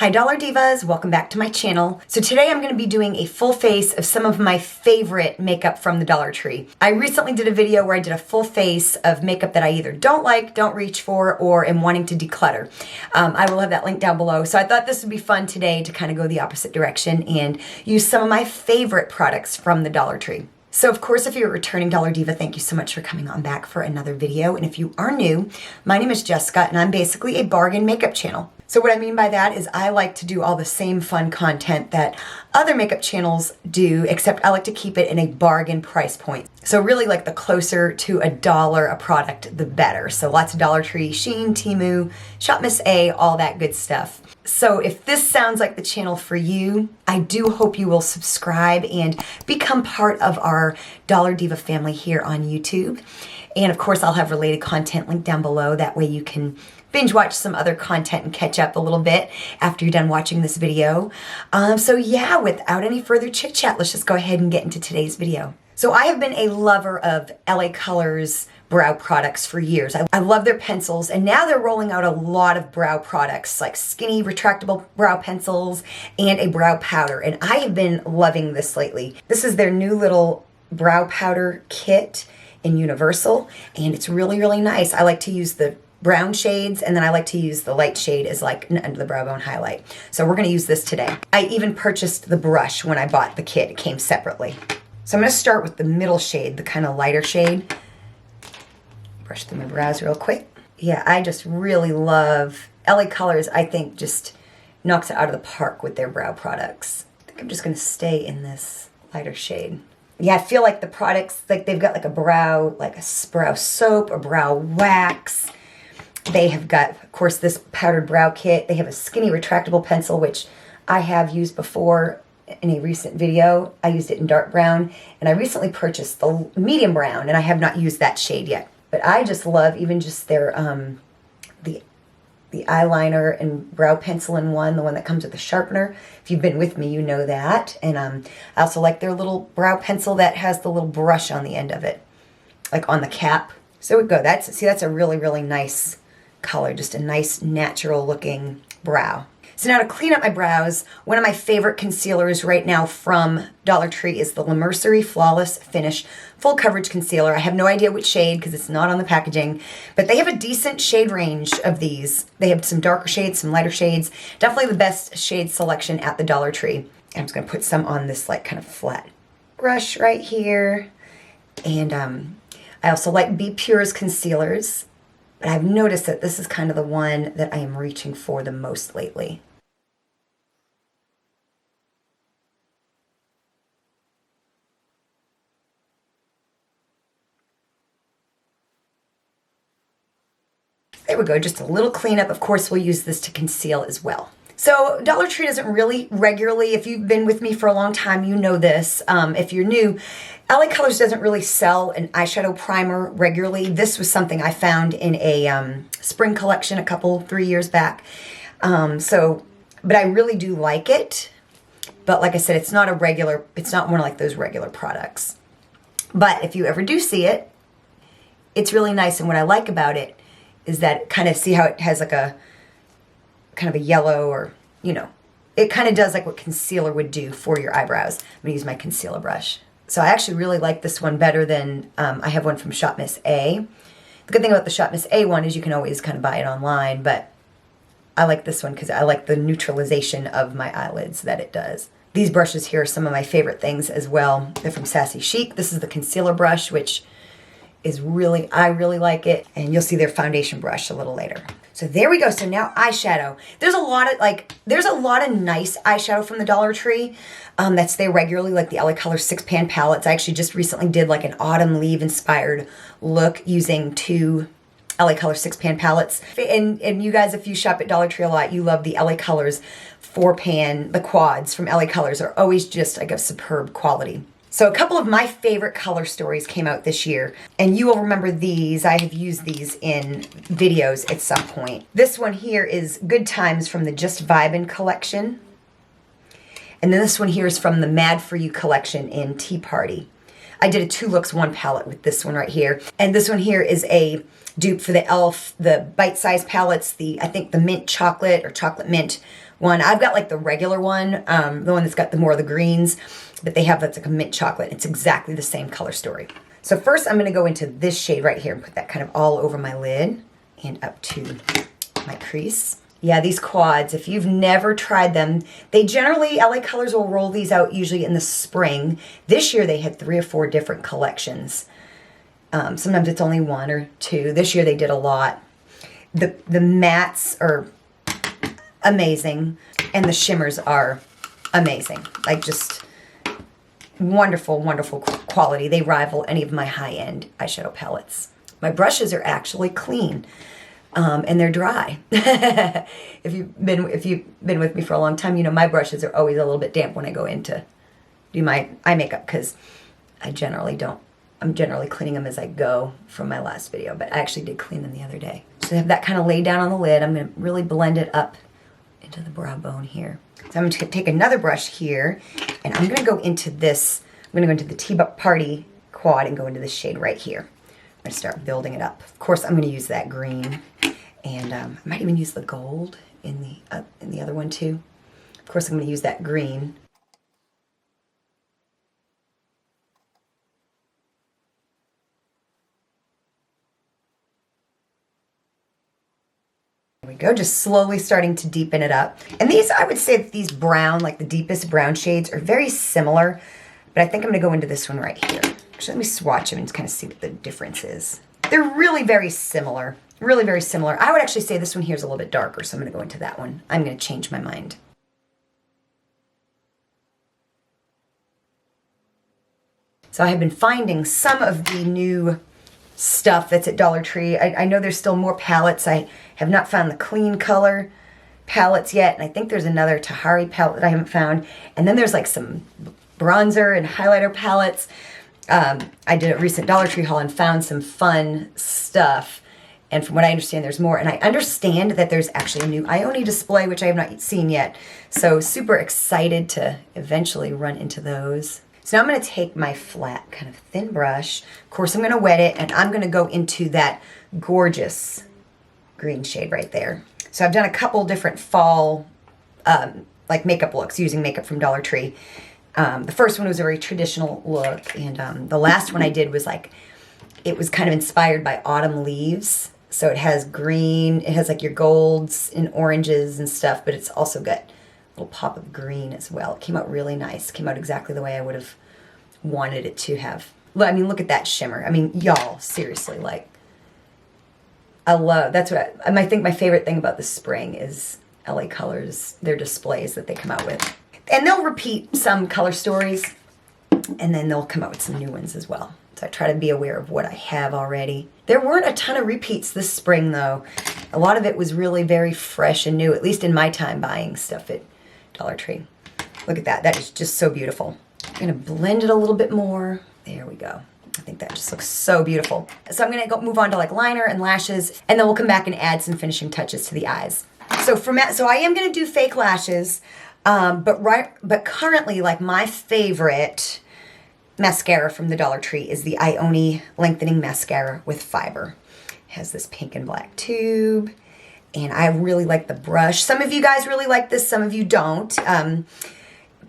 Hi Dollar Divas, welcome back to my channel. So today I'm going to be doing a full face of some of my favorite makeup from the Dollar Tree. I recently did a video where I did a full face of makeup that I either don't like, don't reach for, or am wanting to declutter. I will have that link down below. So I thought this would be fun today to kind of go the opposite direction and use some of my favorite products from the Dollar Tree. So of course, if you're a returning Dollar Diva, thank you so much for coming on back for another video. And if you are new, my name is Jessica and I'm basically a bargain makeup channel. So what I mean by that is I like to do all the same fun content that other makeup channels do, except I like to keep it in a bargain price point. So really like the closer to $1 a product, the better. So lots of Dollar Tree, Shein, Temu, Shop Miss A, all that good stuff. So if this sounds like the channel for you, I do hope you will subscribe and become part of our Dollar Diva family here on YouTube. And of course, I'll have related content linked down below. That way you can binge watch some other content and catch up a little bit after you're done watching this video. So yeah, without any further chit chat, let's just go ahead and get into today's video. So I have been a lover of LA Colors brow products for years. I love their pencils, and now they're rolling out a lot of brow products like skinny retractable brow pencils and a brow powder, and I have been loving this lately. This is their new little brow powder kit in Universal, and it's really, really nice. I like to use the brown shades, and then I like to use the light shade as like an under the brow bone highlight. So we're gonna use this today. I even purchased the brush when I bought the kit. It came separately. So I'm gonna start with the middle shade, the kind of lighter shade. Brush through my brows real quick. Yeah, I just really love LA Colors. I think just knocks it out of the park with their brow products. I think I'm just gonna stay in this lighter shade. Yeah, I feel like the products, like they've got like a brow soap, a brow wax. They have got, of course, this powdered brow kit. They have a skinny retractable pencil, which I have used before in a recent video. I used it in dark brown, and I recently purchased the medium brown, and I have not used that shade yet. But I just love even just their, the eyeliner and brow pencil in one, the one that comes with the sharpener. If you've been with me, you know that. And I also like their little brow pencil that has the little brush on the end of it, like on the cap. So we go. That's a really, really nice color, just a nice natural looking brow. So now to clean up my brows, one of my favorite concealers right now from Dollar Tree is the Mercerie Flawless Finish Full Coverage Concealer. I have no idea which shade because it's not on the packaging, but they have a decent shade range of these. They have some darker shades, some lighter shades. Definitely the best shade selection at the Dollar Tree. I'm just going to put some on this like kind of flat brush right here. And I also like Be Pure's concealers, but I've noticed that this is kind of the one that I am reaching for the most lately. There we go, just a little cleanup. Of course, we'll use this to conceal as well. So Dollar Tree doesn't really regularly, if you've been with me for a long time, you know this. If you're new, LA Colors doesn't really sell an eyeshadow primer regularly. This was something I found in a spring collection a couple, 3 years back. But I really do like it. But like I said, it's not one of like those regular products. But if you ever do see it, it's really nice. And what I like about it is that kind of see how it has like a kind of a yellow, or, you know, it kind of does like what concealer would do for your eyebrows. I'm gonna use my concealer brush. So I actually really like this one better than, I have one from Shop Miss A. The good thing about the Shop Miss A one is you can always kind of buy it online, but I like this one because I like the neutralization of my eyelids that it does. These brushes here are some of my favorite things as well. They're from Sassy Chic. This is the concealer brush, which is I really like it, and you'll see their foundation brush a little later. So there we go. So now eyeshadow. There's a lot of nice eyeshadow from the Dollar Tree that's there regularly, like the LA Colors 6-pan palettes. I actually just recently did like an autumn leaf inspired look using 2 LA Colors 6-pan palettes. And you guys, if you shop at Dollar Tree a lot, you love the LA Colors 4-pan, the quads from LA Colors are always just like a superb quality. So a couple of my favorite color stories came out this year, and you will remember these. I have used these in videos at some point. This one here is Good Times from the Just Vibin collection. And then this one here is from the Mad For You collection in Tea Party. I did a 2 looks 1 palette with this one right here. And this one here is a dupe for the e.l.f., the bite-sized palettes, I think the mint chocolate or chocolate mint one. I've got like the regular one, the one that's got the more of the greens, but they have that's like a mint chocolate. It's exactly the same color story. So first I'm gonna go into this shade right here and put that kind of all over my lid and up to my crease. Yeah, these quads, if you've never tried them, they generally, LA Colors will roll these out usually in the spring. This year they had 3 or 4 different collections. Sometimes it's only 1 or 2. This year they did a lot. The mattes are amazing, and the shimmers are amazing. Like just wonderful, wonderful quality. They rival any of my high-end eyeshadow palettes. My brushes are actually clean. And they're dry. If you've been with me for a long time, you know my brushes are always a little bit damp when I go in to do my eye makeup because I generally don't. I'm generally cleaning them as I go from my last video, but I actually did clean them the other day. So I have that kind of laid down on the lid. I'm going to really blend it up into the brow bone here. So I'm going to take another brush here, and I'm going to go into this. I'm going to go into the Tea Party quad and go into this shade right here. I'm going to start building it up. Of course, I'm going to use that green, and I might even use the gold in the other one too. Of course, I'm going to use that green. There we go, just slowly starting to deepen it up. And these, I would say that these brown, like the deepest brown shades, are very similar, but I think I'm going to go into this one right here. Actually, let me swatch them and kind of see what the difference is. They're really very similar. Really very similar. I would actually say this one here is a little bit darker, so I'm going to go into that one. I'm going to change my mind. So I have been finding some of the new stuff that's at Dollar Tree. I know there's still more palettes. I have not found the clean color palettes yet, and I think there's another Tahari palette that I haven't found. And then there's like some bronzer and highlighter palettes. I did a recent Dollar Tree haul and found some fun stuff. And from what I understand, there's more. And I understand that there's actually a new Ioni display, which I have not seen yet. So super excited to eventually run into those. So now I'm going to take my flat, kind of thin brush. Of course, I'm going to wet it, and I'm going to go into that gorgeous green shade right there. So I've done a couple different fall, like makeup looks using makeup from Dollar Tree. The first one was a very traditional look, and the last one I did was like, it was kind of inspired by autumn leaves. So it has green, it has like your golds and oranges and stuff, but it's also got a little pop of green as well. It came out really nice. It came out exactly the way I would have wanted it to have. I mean, look at that shimmer. I mean, y'all, seriously, like, I love, that's what I think my favorite thing about the spring is LA Colors, their displays that they come out with. And they'll repeat some color stories, and then they'll come out with some new ones as well. So I try to be aware of what I have already. There weren't a ton of repeats this spring, though. A lot of it was really very fresh and new, at least in my time buying stuff at Dollar Tree. Look at that. That is just so beautiful. I'm going to blend it a little bit more. There we go. I think that just looks so beautiful. So I'm going to move on to like liner and lashes, and then we'll come back and add some finishing touches to the eyes. So I am going to do fake lashes. But currently, like, my favorite mascara from the Dollar Tree is the Ioni Lengthening Mascara with Fiber. It has this pink and black tube, and I really like the brush. Some of you guys really like this, some of you don't.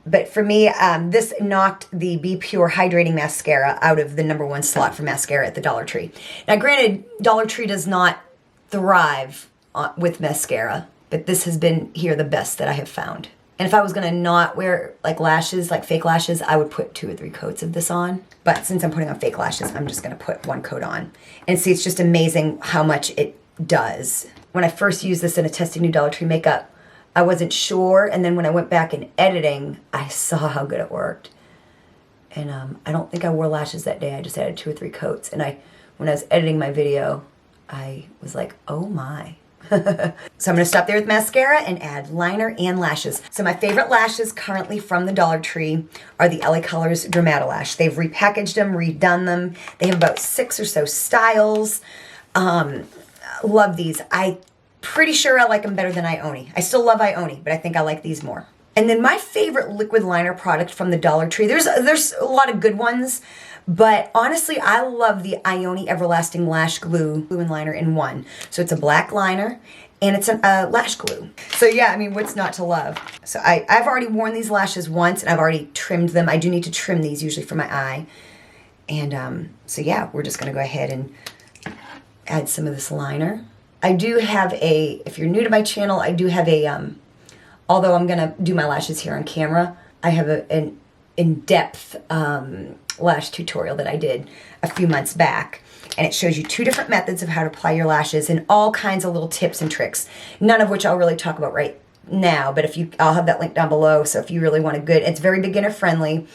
But for me, this knocked the Be Pure Hydrating Mascara out of the #1 slot for mascara at the Dollar Tree. Now, granted, Dollar Tree does not thrive with mascara, but this has been here the best that I have found. And if I was going to not wear like lashes, like fake lashes, I would put 2 or 3 coats of this on. But since I'm putting on fake lashes, I'm just going to put 1 coat on. And see, it's just amazing how much it does. When I first used this in a testing new Dollar Tree makeup, I wasn't sure. And then when I went back in editing, I saw how good it worked. And I don't think I wore lashes that day. I just added 2 or 3 coats. And when I was editing my video, I was like, oh my. So I'm going to stop there with mascara and add liner and lashes. So my favorite lashes currently from the Dollar Tree are the LA Colors Dramatalash. They've repackaged them, redone them. They have about 6 or so styles. Love these. I'm pretty sure I like them better than Ioni. I still love Ioni, but I think I like these more. And then my favorite liquid liner product from the Dollar Tree, there's a lot of good ones, but honestly, I love the Ioni Everlasting Lash Glue and Liner in one. So it's a black liner, and it's a lash glue. So yeah, I mean, what's not to love? So I've already worn these lashes once, and I've already trimmed them. I do need to trim these usually for my eye. And so yeah, we're just gonna go ahead and add some of this liner. I do have if you're new to my channel, I do have although I'm gonna do my lashes here on camera, I have an in-depth lash tutorial that I did a few months back. And it shows you 2 different methods of how to apply your lashes and all kinds of little tips and tricks. None of which I'll really talk about right now, but I'll have that link down below. So if you really want a good, it's very beginner friendly.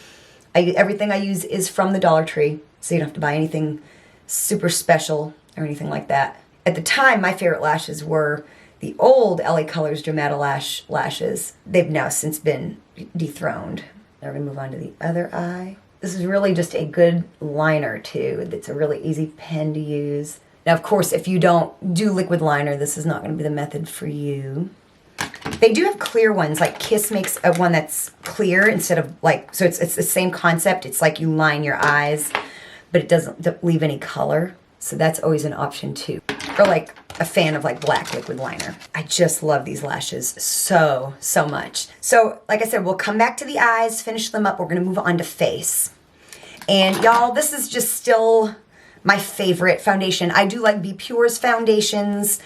Everything I use is from the Dollar Tree, so you don't have to buy anything super special or anything like that. At the time, my favorite lashes were the old LA Colors Dramatalash lashes. They've now since been dethroned. Now we're gonna move on to the other eye. This is really just a good liner too. It's a really easy pen to use. Now, of course, if you don't do liquid liner, this is not going to be the method for you. They do have clear ones, like Kiss makes one that's clear instead of like, so it's the same concept. It's like you line your eyes, but it doesn't leave any color. So that's always an option too. Or like a fan of like black liquid liner. I just love these lashes so much. So like I said, we'll come back to the eyes, finish them up. We're gonna move on to face. And y'all, this is just still my favorite foundation. I do like Be Pure's foundations,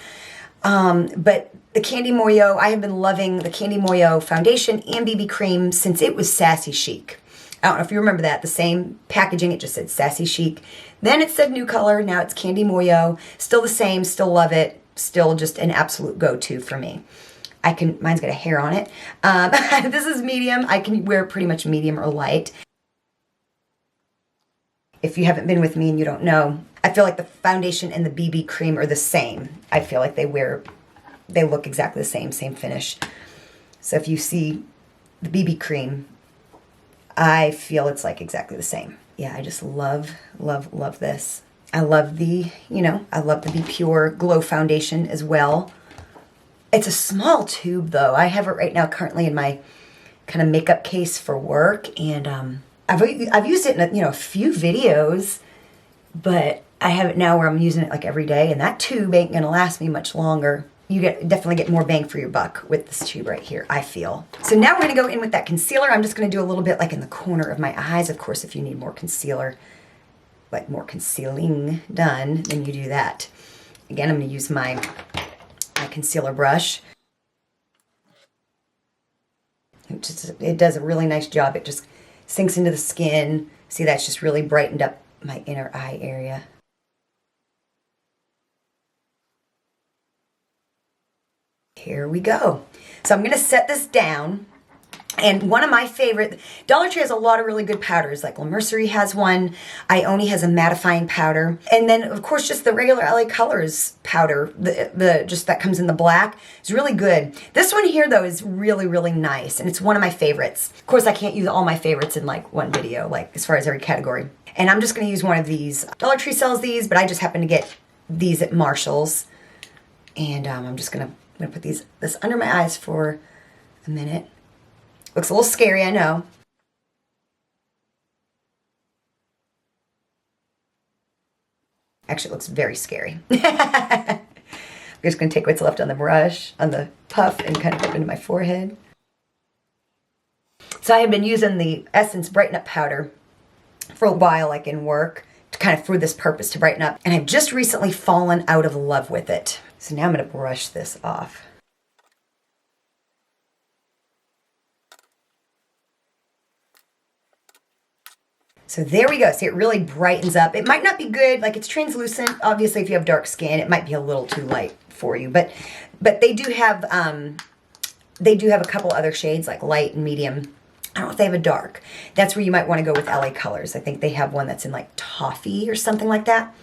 but the Candy Moyo, I have been loving the Candy Moyo foundation and BB cream since it was Sassy Chic. I don't know if you remember that, the same packaging, it just said Sassy Chic. Then it said new color, now it's Candy Moyo. Still the same, still love it, still just an absolute go-to for me. Mine's got a hair on it. This is medium, I can wear pretty much medium or light. If you haven't been with me and you don't know, I feel like the foundation and the BB cream are the same. I feel like they look exactly the same finish. So if you see the BB cream, I feel it's like exactly the same. Yeah, I just love this. I love the Be Pure Glow Foundation as well. It's a small tube though. I have it right now currently in my kind of makeup case for work, and I've used it in a few videos, but I have it now where I'm using it like every day, and that tube ain't gonna last me much longer. You definitely get more bang for your buck with this tube right here, I feel. So now we're gonna go in with that concealer. I'm just gonna do a little bit like in the corner of my eyes. Of course, if you need more concealer, like more concealing done, then you do that. Again, I'm gonna use my concealer brush. It does a really nice job. It just sinks into the skin. See, that's just really brightened up my inner eye area. Here we go. So I'm gonna set this down. And one of my favorite, Dollar Tree has a lot of really good powders, like Mercerie has one, Ioni has a mattifying powder, and then of course just the regular LA Colors powder, just that comes in the black, is really good. This one here though is really nice, and it's one of my favorites. Of course I can't use all my favorites in like one video, like as far as every category. And I'm just gonna use one of these. Dollar Tree sells these, but I just happen to get these at Marshall's. And I'm just gonna put this under my eyes for a minute. Looks a little scary, I know. Actually, it looks very scary. I'm just going to take what's left on the brush, on the puff, and kind of put it into my forehead. So I have been using the Essence Brighten Up powder for a while, like in work, to kind of for this purpose, to brighten up. And I've just recently fallen out of love with it. So now I'm going to brush this off. So there we go. See, it really brightens up. It might not be good, like it's translucent. Obviously, if you have dark skin, it might be a little too light for you. But they do have a couple other shades, like light and medium. I don't know if they have a dark. That's where you might want to go with LA Colors. I think they have one that's in like toffee or something like that. And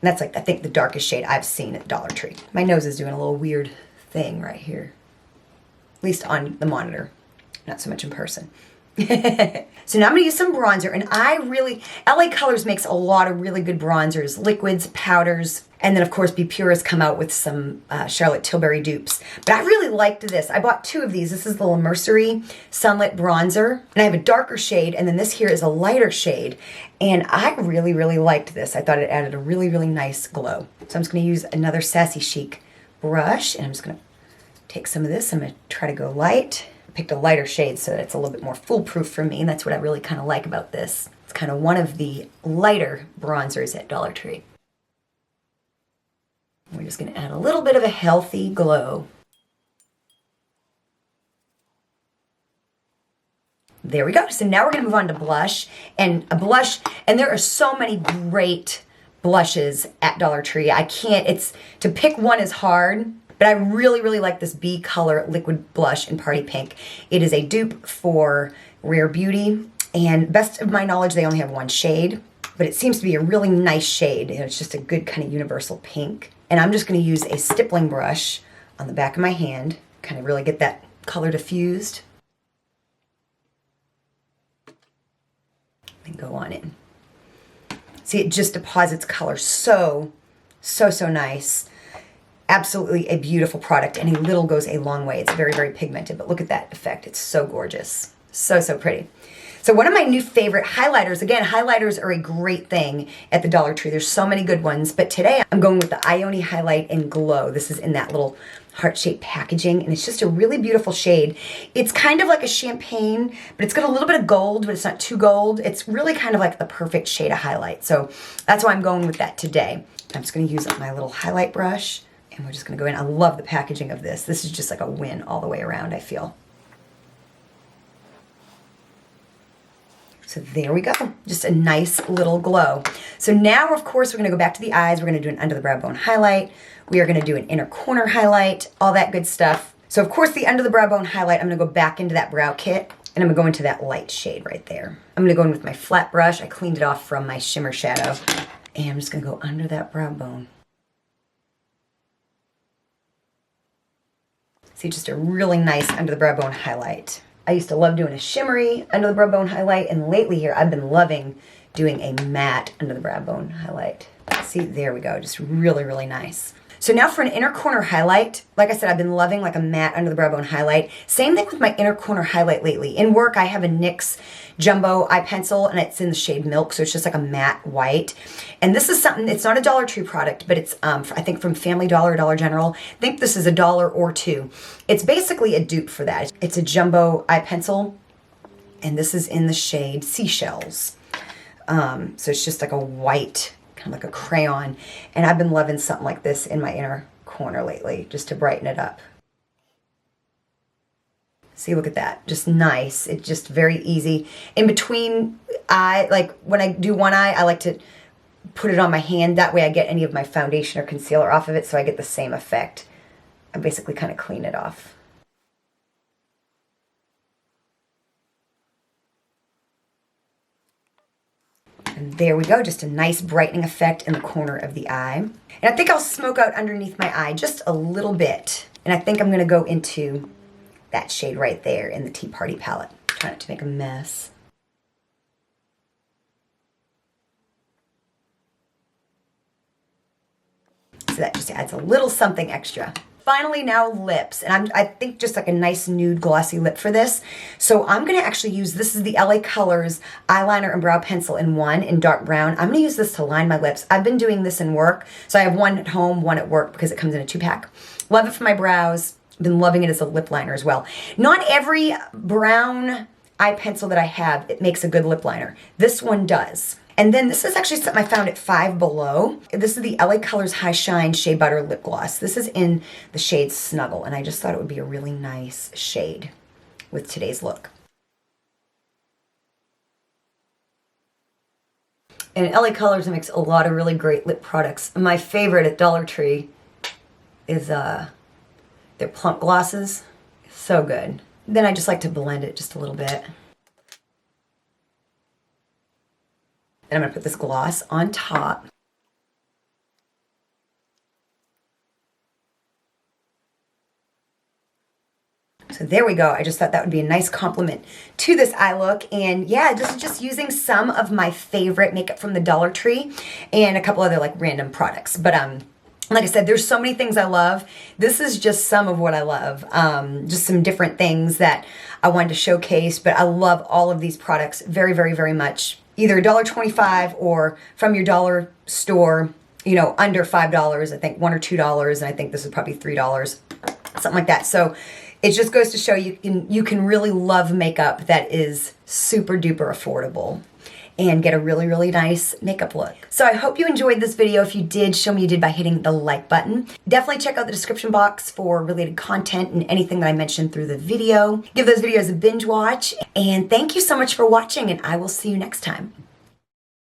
that's like, I think, the darkest shade I've seen at Dollar Tree. My nose is doing a little weird thing right here. At least on the monitor, not so much in person. So now I'm going to use some bronzer, and LA Colors makes a lot of really good bronzers, liquids, powders, and then of course Be Pure has come out with some Charlotte Tilbury dupes. But I really liked this. I bought 2 of these. This is the Mercerie Sunlit Bronzer, and I have a darker shade, and then this here is a lighter shade, and I really liked this. I thought it added a really nice glow. So I'm just going to use another Sassy Chic brush, and I'm just gonna take some of this. I'm gonna try to go light. I picked a lighter shade so that it's a little bit more foolproof for me, and that's what I really kind of like about this. It's kind of one of the lighter bronzers at Dollar Tree. We're just gonna add a little bit of a healthy glow. There we go. So now we're gonna move on to blush. And a blush, and there are so many great blushes at Dollar Tree. To pick one is hard, but I really, really like this B Color liquid blush in Party Pink. It is a dupe for Rare Beauty, and best of my knowledge, they only have one shade, but it seems to be a really nice shade. It's just a good kind of universal pink. And I'm just gonna use a stippling brush on the back of my hand, kind of really get that color diffused. And go on in. See, it just deposits color so nice. Absolutely a beautiful product, and a little goes a long way. It's very, very pigmented, but look at that effect. It's so gorgeous. So pretty. So one of my new favorite highlighters, again, highlighters are a great thing at the Dollar Tree. There's so many good ones, but today I'm going with the Ioni Highlight in Glow. This is in that little heart-shaped packaging, and it's just a really beautiful shade. It's kind of like a champagne, but it's got a little bit of gold, but it's not too gold. It's really kind of like the perfect shade of highlight. So that's why I'm going with that today. I'm just gonna use my little highlight brush, and we're just gonna go in. I love the packaging of this. This is just like a win all the way around, I feel. So there we go, just a nice little glow. So now, of course, we're gonna go back to the eyes. We're gonna do an under the brow bone highlight. We are gonna do an inner corner highlight, all that good stuff. So of course, the under the brow bone highlight, I'm gonna go back into that brow kit, and I'm gonna go into that light shade right there. I'm gonna go in with my flat brush. I cleaned it off from my shimmer shadow, and I'm just gonna go under that brow bone. See, just a really nice under the brow bone highlight. I used to love doing a shimmery under the brow bone highlight, and lately here I've been loving doing a matte under the brow bone highlight. See, there we go, just really, really nice. So now for an inner corner highlight, like I said, I've been loving like a matte under the brow bone highlight. Same thing with my inner corner highlight lately. In work, I have a NYX Jumbo eye pencil, and it's in the shade Milk, so it's just like a matte white. And this is something, it's not a Dollar Tree product, but it's, I think from Family Dollar, Dollar General. I think this is $1 or $2. It's basically a dupe for that. It's a Jumbo eye pencil, and this is in the shade Seashells. So it's just like a white, kind of like a crayon, and I've been loving something like this in my inner corner lately, just to brighten it up. See, look at that, just nice. It's just very easy. In between eye, like when I do one eye, I like to put it on my hand. That way I get any of my foundation or concealer off of it, so I get the same effect. I basically kind of clean it off. And there we go, just a nice brightening effect in the corner of the eye. And I think I'll smoke out underneath my eye just a little bit. And I think I'm gonna go into that shade right there in the Tea Party palette. Try not to make a mess. So that just adds a little something extra. Finally, now lips, and I think just like a nice nude glossy lip for this. So I'm gonna actually use, this is the LA Colors eyeliner and brow pencil in one in dark brown. I'm gonna use this to line my lips. I've been doing this in work, so I have one at home, one at work, because it comes in a 2-pack. Love it for my brows. Been loving it as a lip liner as well. Not every brown eye pencil that I have, it makes a good lip liner. This one does. And then this is actually something I found at Five Below. This is the LA Colors High Shine Shea Butter Lip Gloss. This is in the shade Snuggle, and I just thought it would be a really nice shade with today's look. And LA Colors makes a lot of really great lip products. My favorite at Dollar Tree is their plump glosses. So good. Then I just like to blend it just a little bit. And I'm gonna put this gloss on top. So there we go. I just thought that would be a nice compliment to this eye look. And yeah, this is just using some of my favorite makeup from the Dollar Tree and a couple other like random products. But like I said, there's so many things I love. This is just some of what I love. Just some different things that I wanted to showcase, but I love all of these products very, very, very much. Either $1.25 or from your dollar store. you know, under $5, I think $1 or $2, and I think this is probably $3, something like that. So it just goes to show you can really love makeup that is super duper affordable and get a really, really nice makeup look. So I hope you enjoyed this video. If you did, show me you did by hitting the like button. Definitely check out the description box for related content and anything that I mentioned through the video. Give those videos a binge watch, and thank you so much for watching, and I will see you next time.